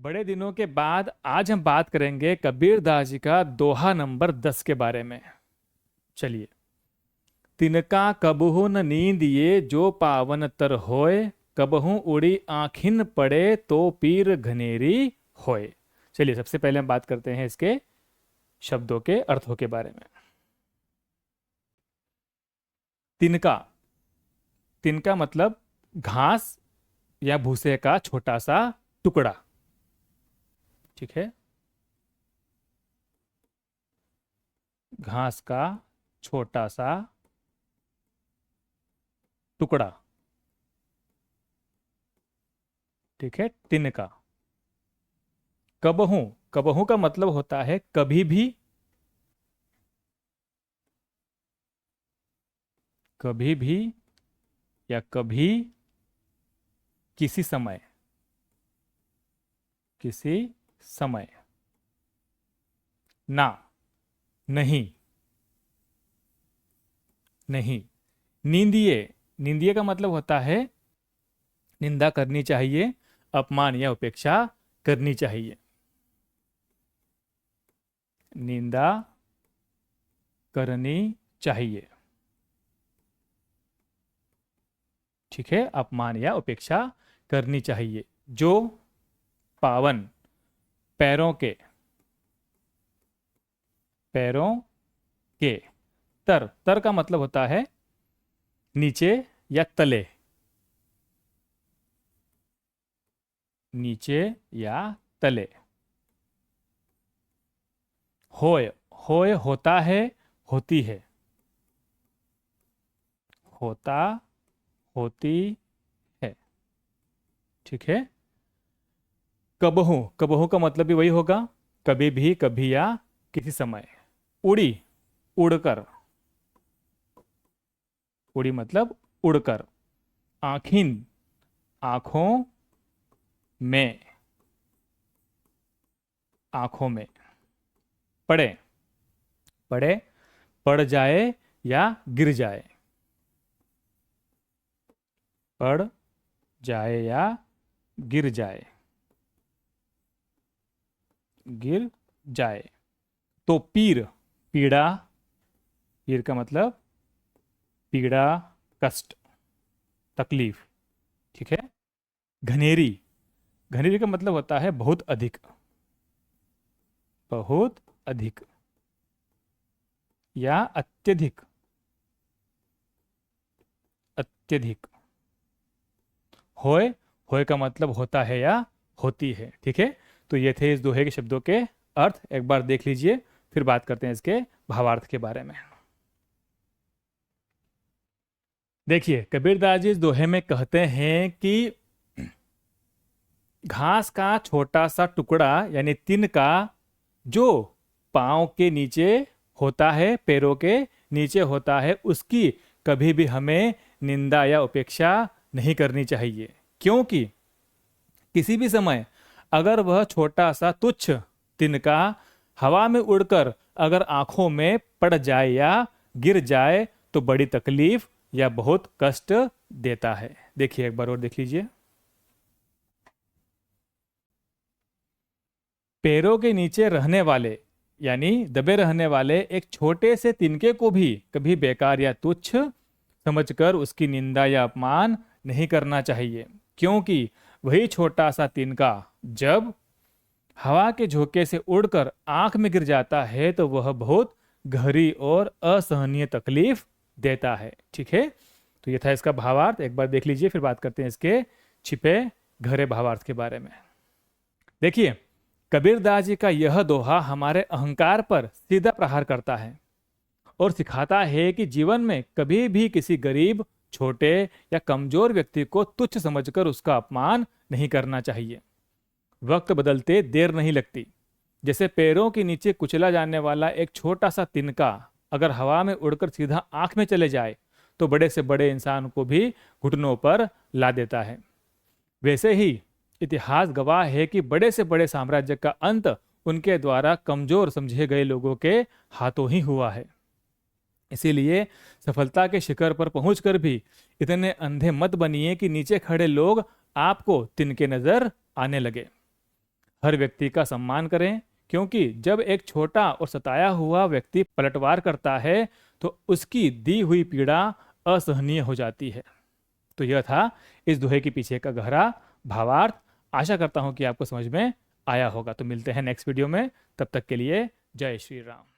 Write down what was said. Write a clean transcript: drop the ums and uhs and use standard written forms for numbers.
बड़े दिनों के बाद आज हम बात करेंगे कबीरदास जी का दोहा नंबर 10 के बारे में। चलिए। तिनका कबहु न नींद ये जो पावन तर होय, कबहु उड़ी आँखिन पड़े तो पीर घनेरी होय। चलिए, सबसे पहले हम बात करते हैं इसके शब्दों के अर्थों के बारे में। तिनका, तिनका मतलब घास या भूसे का छोटा सा टुकड़ा। ठीक है, घास का छोटा सा टुकड़ा। ठीक है, तिनका। कबहू, कबहू का मतलब होता है कभी भी, कभी भी या कभी, किसी समय, किसी समय। ना, नहीं, नहीं। निंदिए, निंदिए का मतलब होता है निंदा करनी चाहिए, अपमान या उपेक्षा करनी चाहिए। निंदा करनी चाहिए। ठीक है, अपमान या उपेक्षा करनी चाहिए। जो पावन, पैरों के, पैरों के। तर, तर का मतलब होता है नीचे या तले, नीचे या तले। होय, होय होता है, होती है, होता, होती है। ठीक है। कबहू, कबहू का मतलब भी वही होगा, कभी भी, कभी या किसी समय। उड़ी, उड़कर, उड़ी मतलब उड़कर। आँखिन, आंखों में, आंखों में। पड़े, पड़े, पड़ जाए या गिर जाए, पड़ जाए या गिर जाए, गिर जाए। तो पीर, पीड़ा, पीर का मतलब पीड़ा, कष्ट, तकलीफ। ठीक है। घनेरी, घनेरी का मतलब होता है बहुत अधिक, बहुत अधिक या अत्यधिक, अत्यधिक। होय, होय का मतलब होता है या होती है। ठीक है। तो ये थे इस दोहे के शब्दों के अर्थ। एक बार देख लीजिए, फिर बात करते हैं इसके भावार्थ के बारे में। देखिए, कबीरदास जी इस दोहे में कहते हैं कि घास का छोटा सा टुकड़ा यानी तिनका जो पाँव के नीचे होता है, पैरों के नीचे होता है, उसकी कभी भी हमें निंदा या उपेक्षा नहीं करनी चाहिए। क्योंकि किसी भी समय अगर वह छोटा सा तुच्छ तिनका हवा में उड़कर अगर आंखों में पड़ जाए या गिर जाए तो बड़ी तकलीफ या बहुत कष्ट देता है। देखिए, एक बार और देख लीजिए। पैरों के नीचे रहने वाले यानी दबे रहने वाले एक छोटे से तिनके को भी कभी बेकार या तुच्छ समझकर उसकी निंदा या अपमान नहीं करना चाहिए। क्योंकि वही छोटा सा तिनका जब हवा के झोंके से उड़कर आंख में गिर जाता है तो वह बहुत गहरी और असहनीय तकलीफ देता है। ठीक है। तो यह था इसका भावार्थ। एक बार देख लीजिए, फिर बात करते हैं इसके छिपे गहरे भावार्थ के बारे में। देखिए, कबीरदास जी का यह दोहा हमारे अहंकार पर सीधा प्रहार करता है और सिखाता है कि जीवन में कभी भी किसी गरीब, छोटे या कमजोर व्यक्ति को तुच्छ समझकर उसका अपमान नहीं करना चाहिए। वक्त बदलते देर नहीं लगती। जैसे पैरों के नीचे कुचला जाने वाला एक छोटा सा तिनका अगर हवा में उड़कर सीधा आंख में चले जाए तो बड़े से बड़े इंसान को भी घुटनों पर ला देता है। वैसे ही इतिहास गवाह है कि बड़े से बड़े साम्राज्य का अंत उनके द्वारा कमजोर समझे गए लोगों के हाथों ही हुआ है। इसीलिए सफलता के शिखर पर पहुंचकर भी इतने अंधे मत बनिए कि नीचे खड़े लोग आपको तिनके नजर आने लगे। हर व्यक्ति का सम्मान करें, क्योंकि जब एक छोटा और सताया हुआ व्यक्ति पलटवार करता है तो उसकी दी हुई पीड़ा असहनीय हो जाती है। तो यह था इस दोहे के पीछे का गहरा भावार्थ। आशा करता हूं कि आपको समझ में आया होगा। तो मिलते हैं नेक्स्ट वीडियो में, तब तक के लिए जय श्री राम।